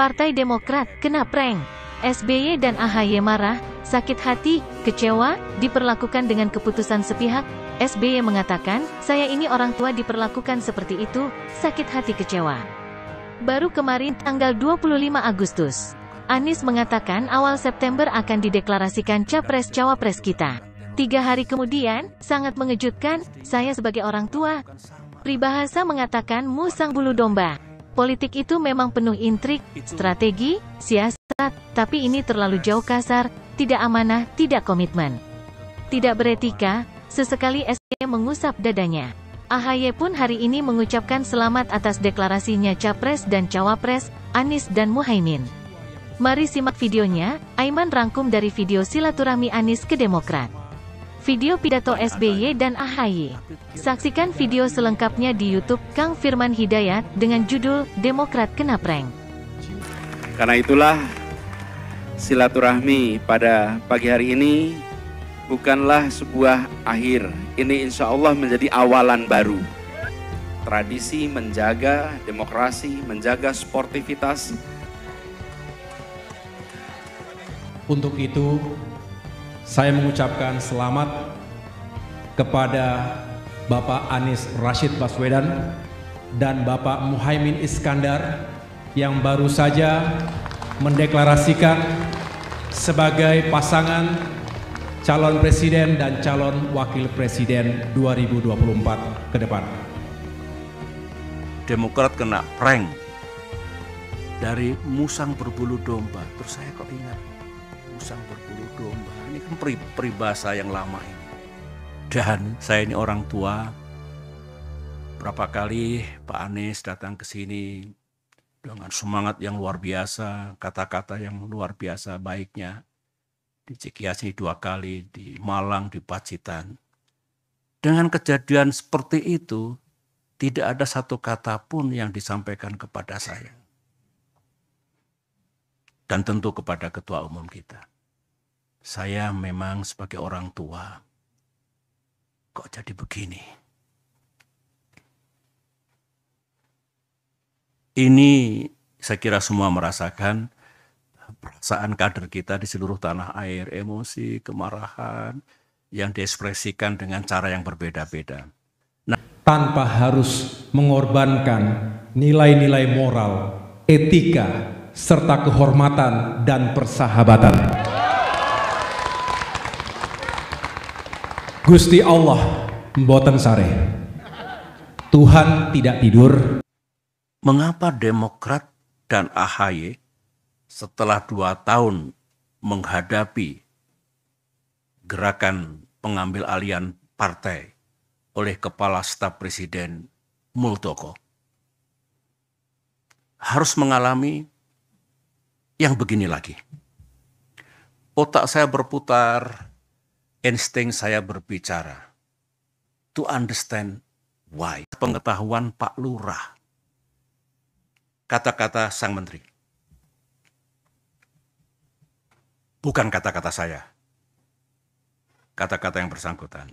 Partai Demokrat kena prank. SBY dan AHY marah, sakit hati, kecewa, diperlakukan dengan keputusan sepihak. SBY mengatakan, saya ini orang tua diperlakukan seperti itu, sakit hati kecewa. Baru kemarin tanggal 25 Agustus, Anies mengatakan awal September akan dideklarasikan Capres-Cawapres kita. 3 hari kemudian, sangat mengejutkan, saya sebagai orang tua. Pribahasa mengatakan musang bulu domba. Politik itu memang penuh intrik, strategi, siasat, tapi ini terlalu jauh kasar, tidak amanah, tidak komitmen. Tidak beretika, sesekali SBY mengusap dadanya. AHY pun hari ini mengucapkan selamat atas deklarasinya Capres dan Cawapres, Anies dan Muhaimin. Mari simak videonya, Aiman rangkum dari video silaturahmi Anies ke Demokrat. Video pidato SBY dan AHY. Saksikan video selengkapnya di YouTube Kang Firman Hidayat dengan judul Demokrat Kena Prank. Karena itulah silaturahmi pada pagi hari ini bukanlah sebuah akhir. Ini insya Allah menjadi awalan baru. Tradisi menjaga demokrasi, menjaga sportivitas. Untuk itu, saya mengucapkan selamat kepada Bapak Anies Rashid Baswedan dan Bapak Muhaimin Iskandar yang baru saja mendeklarasikan sebagai pasangan calon presiden dan calon wakil presiden 2024 ke depan. Demokrat kena prank dari musang berbulu domba. Terus saya kok ingat musang berbulu domba. Ini kan peribahasa yang lama ini. Dan saya ini orang tua. Berapa kali Pak Anies datang ke sini dengan semangat yang luar biasa, kata-kata yang luar biasa baiknya. Di Cikias ini 2 kali, di Malang, di Pacitan. Dengan kejadian seperti itu, tidak ada satu kata pun yang disampaikan kepada saya. Dan tentu kepada Ketua Umum kita. Saya memang sebagai orang tua, kok jadi begini? Ini saya kira semua merasakan perasaan kader kita di seluruh tanah air, emosi, kemarahan yang diekspresikan dengan cara yang berbeda-beda. Tanpa harus mengorbankan nilai-nilai moral, etika, serta kehormatan dan persahabatan. Gusti Allah mboten sare. Tuhan tidak tidur. Mengapa Demokrat dan AHY setelah 2 tahun menghadapi gerakan pengambil alihan partai oleh Kepala Staf Presiden Muldoko harus mengalami yang begini lagi? Otak saya berputar, insting saya berbicara. To understand why. Pengetahuan Pak Lurah. Kata-kata Sang Menteri. Bukan kata-kata saya. Kata-kata yang bersangkutan.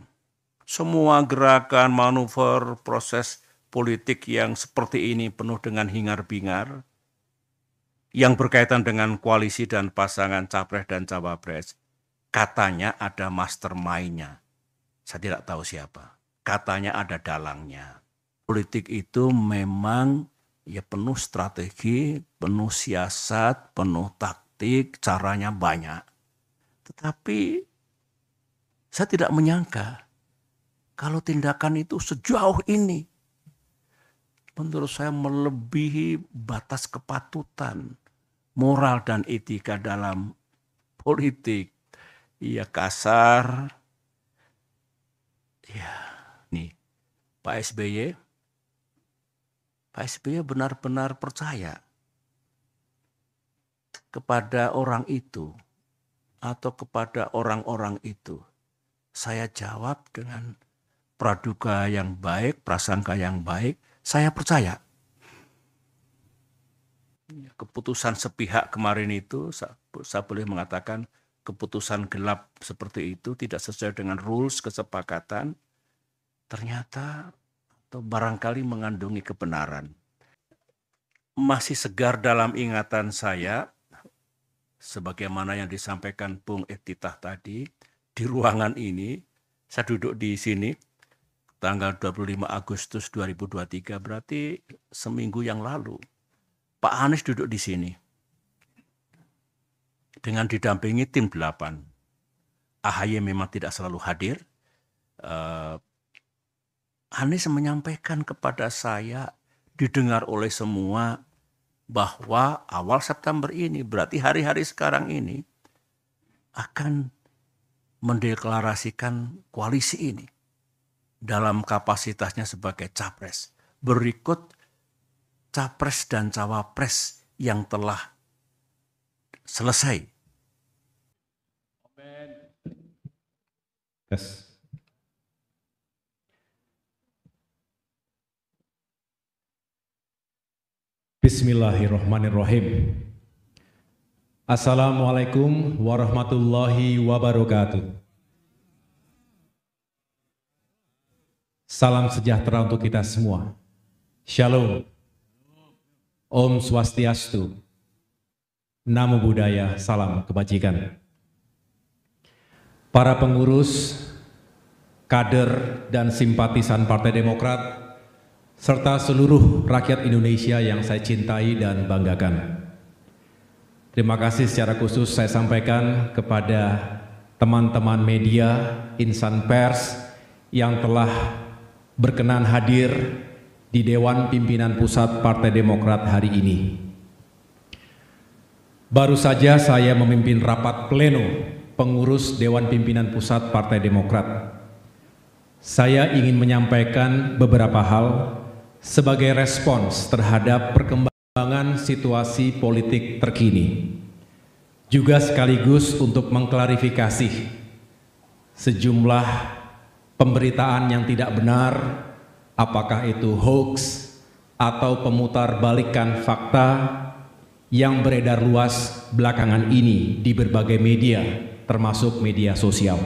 Semua gerakan, manuver, proses politik yang seperti ini penuh dengan hingar-bingar, yang berkaitan dengan koalisi dan pasangan Capres dan Cawapres, katanya ada mastermind-nya. Saya tidak tahu siapa. Katanya ada dalangnya. Politik itu memang ya penuh strategi, penuh siasat, penuh taktik, caranya banyak. Tetapi saya tidak menyangka kalau tindakan itu sejauh ini. Menurut saya melebihi batas kepatutan, moral dan etika dalam politik. Ya kasar. Ya, nih Pak SBY benar-benar percaya kepada orang itu atau kepada orang-orang itu. Saya jawab dengan praduga yang baik, prasangka yang baik, saya percaya. Keputusan sepihak kemarin itu, saya boleh mengatakan keputusan gelap seperti itu tidak sesuai dengan rules kesepakatan, ternyata atau barangkali mengandungi kebenaran. masih segar dalam ingatan saya, sebagaimana yang disampaikan Bung Eftitah tadi, di ruangan ini, saya duduk di sini, tanggal 25 Agustus 2023, berarti seminggu yang lalu. Pak Anies duduk di sini, dengan didampingi tim 8. AHY memang tidak selalu hadir. Anies menyampaikan kepada saya, didengar oleh semua, bahwa awal September ini, berarti hari-hari sekarang ini, akan mendeklarasikan koalisi ini dalam kapasitasnya sebagai capres. Berikut capres dan cawapres yang telah selesai. Yes. Bismillahirrahmanirrahim. Assalamualaikum warahmatullahi wabarakatuh. Salam sejahtera untuk kita semua. Shalom. Om Swastiastu. Namo Buddhaya, salam kebajikan. Para pengurus, kader, dan simpatisan Partai Demokrat, serta seluruh rakyat Indonesia yang saya cintai dan banggakan. Terima kasih secara khusus saya sampaikan kepada teman-teman media, insan pers yang telah berkenan hadir di Dewan Pimpinan Pusat Partai Demokrat hari ini. Baru saja saya memimpin rapat pleno pengurus Dewan Pimpinan Pusat Partai Demokrat. Saya ingin menyampaikan beberapa hal sebagai respons terhadap perkembangan situasi politik terkini. Juga sekaligus untuk mengklarifikasi sejumlah pemberitaan yang tidak benar, apakah itu hoax atau pemutarbalikkan fakta yang beredar luas belakangan ini di berbagai media, termasuk media sosial.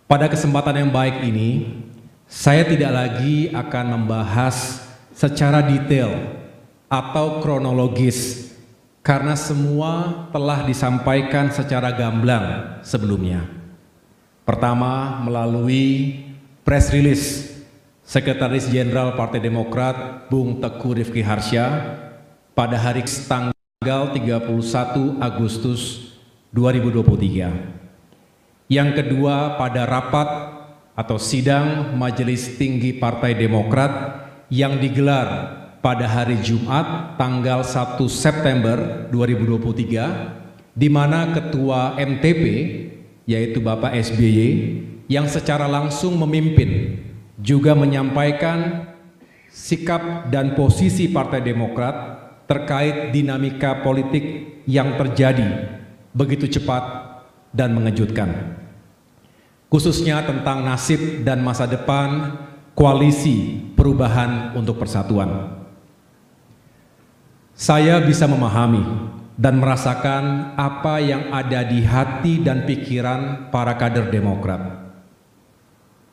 Pada kesempatan yang baik ini, saya tidak lagi akan membahas secara detail atau kronologis karena semua telah disampaikan secara gamblang sebelumnya. Pertama, melalui press release Sekretaris Jenderal Partai Demokrat Bung Teguh Rifki Harsha pada hari tanggal 31 Agustus 2023. Yang kedua, pada rapat atau sidang Majelis Tinggi Partai Demokrat yang digelar pada hari Jumat tanggal 1 September 2023, di mana Ketua MTP yaitu Bapak SBY yang secara langsung memimpin juga menyampaikan sikap dan posisi Partai Demokrat terkait dinamika politik yang terjadi begitu cepat dan mengejutkan, khususnya tentang nasib dan masa depan koalisi perubahan untuk persatuan. Saya bisa memahami dan merasakan apa yang ada di hati dan pikiran para kader Demokrat.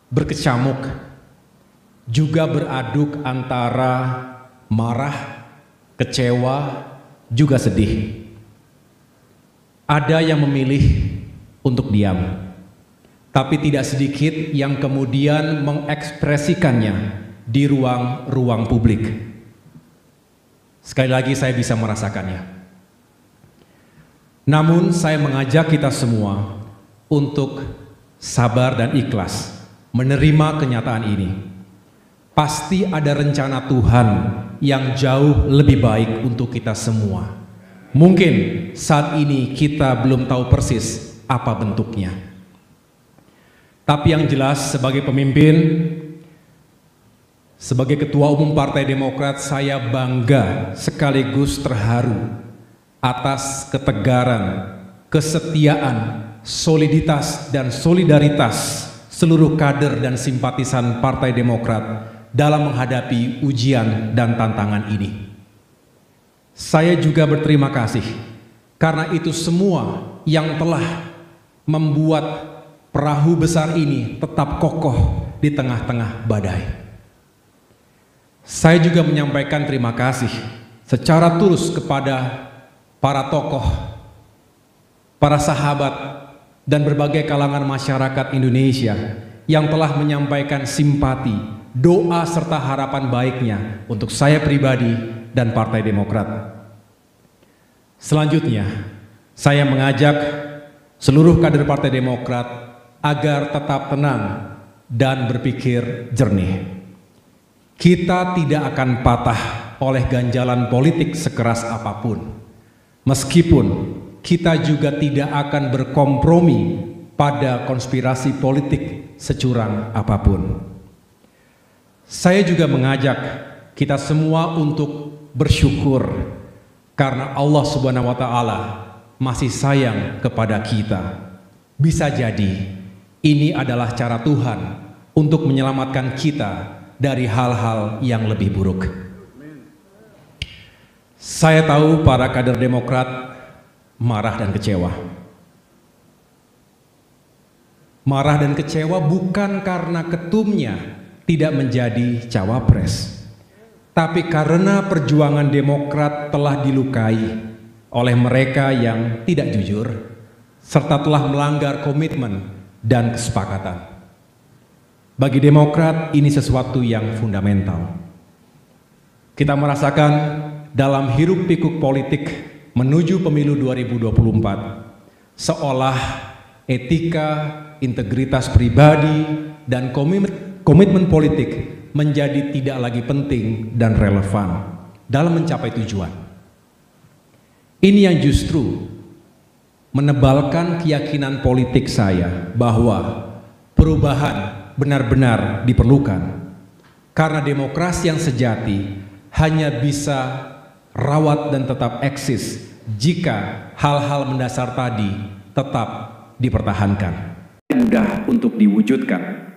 Berkecamuk, juga beraduk antara marah, kecewa, juga sedih. Ada yang memilih untuk diam, tapi tidak sedikit yang kemudian mengekspresikannya di ruang-ruang publik. Sekali lagi saya bisa merasakannya. Namun saya mengajak kita semua untuk sabar dan ikhlas menerima kenyataan ini. Pasti ada rencana Tuhan yang jauh lebih baik untuk kita semua. Mungkin saat ini kita belum tahu persis apa bentuknya. Tapi yang jelas sebagai pemimpin, sebagai Ketua Umum Partai Demokrat, saya bangga sekaligus terharu atas ketegaran, kesetiaan, soliditas, dan solidaritas seluruh kader dan simpatisan Partai Demokrat dalam menghadapi ujian dan tantangan ini. Saya juga berterima kasih karena itu semua yang telah membuat perahu besar ini tetap kokoh di tengah-tengah badai. Saya juga menyampaikan terima kasih secara tulus kepada para tokoh, para sahabat, dan berbagai kalangan masyarakat Indonesia yang telah menyampaikan simpati, doa, serta harapan baiknya untuk saya pribadi dan Partai Demokrat. Selanjutnya, saya mengajak seluruh kader Partai Demokrat agar tetap tenang dan berpikir jernih. Kita tidak akan patah oleh ganjalan politik sekeras apapun. Meskipun kita juga tidak akan berkompromi pada konspirasi politik securang apapun. Saya juga mengajak kita semua untuk bersyukur karena Allah Subhanahu wa Ta'ala masih sayang kepada kita. Bisa jadi ini adalah cara Tuhan untuk menyelamatkan kita dari hal-hal yang lebih buruk. Saya tahu para kader Demokrat marah dan kecewa. Marah dan kecewa bukan karena ketumnya tidak menjadi cawapres, tapi karena perjuangan Demokrat telah dilukai oleh mereka yang tidak jujur, serta telah melanggar komitmen dan kesepakatan. Bagi Demokrat ini sesuatu yang fundamental. Kita merasakan dalam hiruk pikuk politik menuju pemilu 2024, seolah etika, integritas pribadi, dan komitmen politik menjadi tidak lagi penting dan relevan dalam mencapai tujuan. Ini yang justru menebalkan keyakinan politik saya bahwa perubahan benar-benar diperlukan, karena demokrasi yang sejati hanya bisa rawat dan tetap eksis jika hal-hal mendasar tadi tetap dipertahankan. Mudah untuk diwujudkan.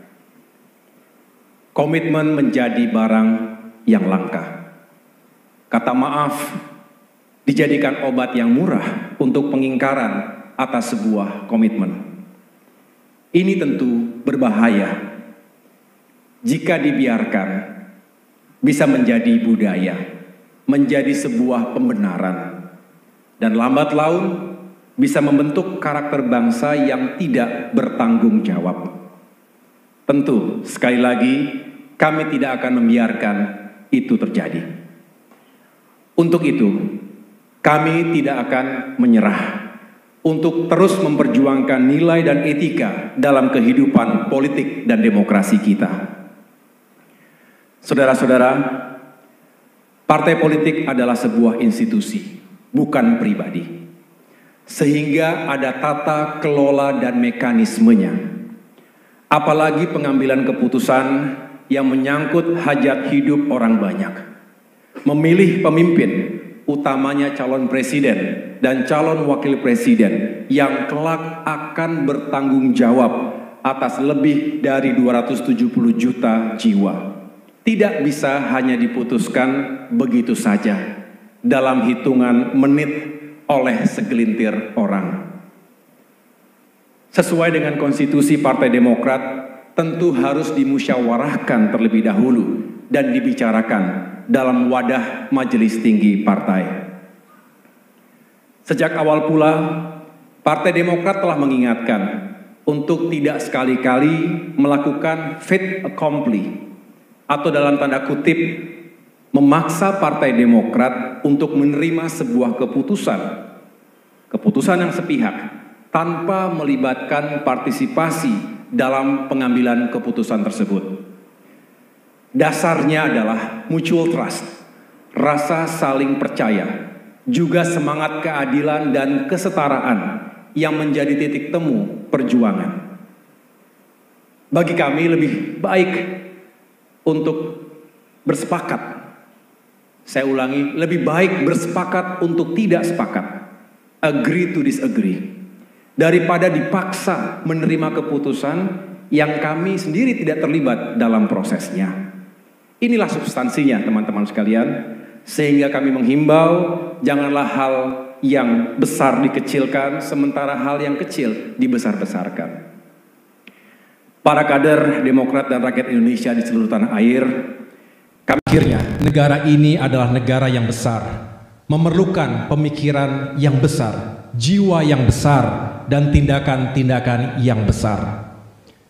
Komitmen menjadi barang yang langka. Kata maaf dijadikan obat yang murah untuk pengingkaran atas sebuah komitmen. Ini tentu berbahaya jika dibiarkan, bisa menjadi budaya, menjadi sebuah pembenaran, dan lambat laun bisa membentuk karakter bangsa yang tidak bertanggung jawab. Tentu, sekali lagi, kami tidak akan membiarkan itu terjadi. Untuk itu, kami tidak akan menyerah untuk terus memperjuangkan nilai dan etika dalam kehidupan politik dan demokrasi kita. Saudara-saudara, partai politik adalah sebuah institusi, bukan pribadi. Sehingga ada tata kelola dan mekanismenya. Apalagi pengambilan keputusan yang menyangkut hajat hidup orang banyak. Memilih pemimpin, utamanya calon presiden dan calon wakil presiden yang kelak akan bertanggung jawab atas lebih dari 270 juta jiwa. Tidak bisa hanya diputuskan begitu saja dalam hitungan menit oleh segelintir orang. Sesuai dengan konstitusi Partai Demokrat, tentu harus dimusyawarahkan terlebih dahulu dan dibicarakan dalam wadah majelis tinggi partai. Sejak awal pula, Partai Demokrat telah mengingatkan untuk tidak sekali-kali melakukan fait accompli atau dalam tanda kutip memaksa Partai Demokrat untuk menerima sebuah keputusan yang sepihak tanpa melibatkan partisipasi dalam pengambilan keputusan tersebut. Dasarnya adalah mutual trust, rasa saling percaya, juga semangat keadilan dan kesetaraan yang menjadi titik temu perjuangan. Bagi kami lebih baik untuk bersepakat. Saya ulangi, lebih baik bersepakat untuk tidak sepakat. Agree to disagree. Daripada dipaksa menerima keputusan yang kami sendiri tidak terlibat dalam prosesnya. Inilah substansinya teman-teman sekalian. Sehingga kami menghimbau, janganlah hal yang besar dikecilkan, sementara hal yang kecil dibesar-besarkan. Para kader Demokrat dan rakyat Indonesia di seluruh tanah air, kami akhirnya negara ini adalah negara yang besar, memerlukan pemikiran yang besar, jiwa yang besar, dan tindakan-tindakan yang besar.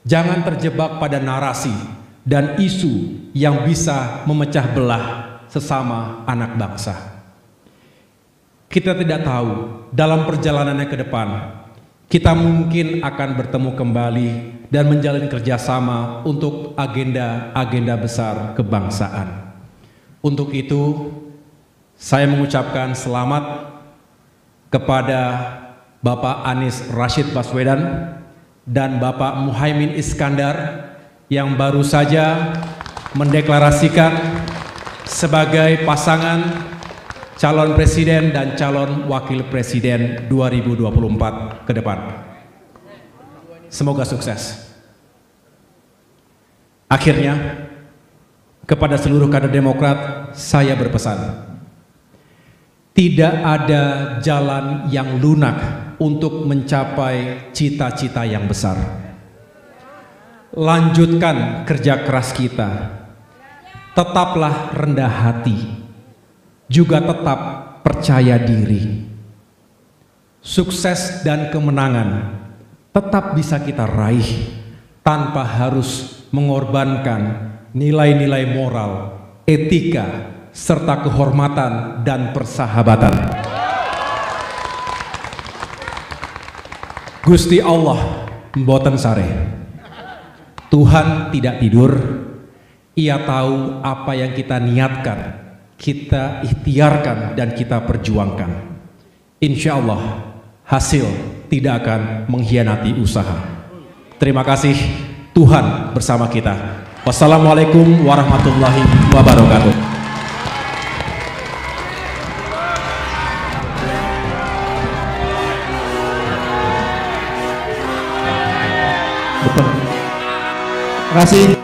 Jangan terjebak pada narasi dan isu yang bisa memecah belah sesama anak bangsa. Kita tidak tahu dalam perjalanannya ke depan, kita mungkin akan bertemu kembali dan menjalin kerjasama untuk agenda-agenda besar kebangsaan. Untuk itu, saya mengucapkan selamat kepada Bapak Anies Rashid Baswedan dan Bapak Muhaimin Iskandar yang baru saja mendeklarasikan sebagai pasangan calon presiden dan calon wakil presiden 2024 ke depan. Semoga sukses. Akhirnya, kepada seluruh kader Demokrat, saya berpesan, tidak ada jalan yang lunak untuk mencapai cita-cita yang besar. Lanjutkan kerja keras kita, tetaplah rendah hati, juga tetap percaya diri. Sukses dan kemenangan tetap bisa kita raih tanpa harus mengorbankan nilai-nilai moral, etika, serta kehormatan dan persahabatan. Gusti Allah mboten sare. Tuhan tidak tidur. Ia tahu apa yang kita niatkan, kita ikhtiarkan, dan kita perjuangkan. Insya Allah hasil tidak akan mengkhianati usaha. Terima kasih, Tuhan bersama kita. Wassalamualaikum warahmatullahi wabarakatuh. Terima kasih.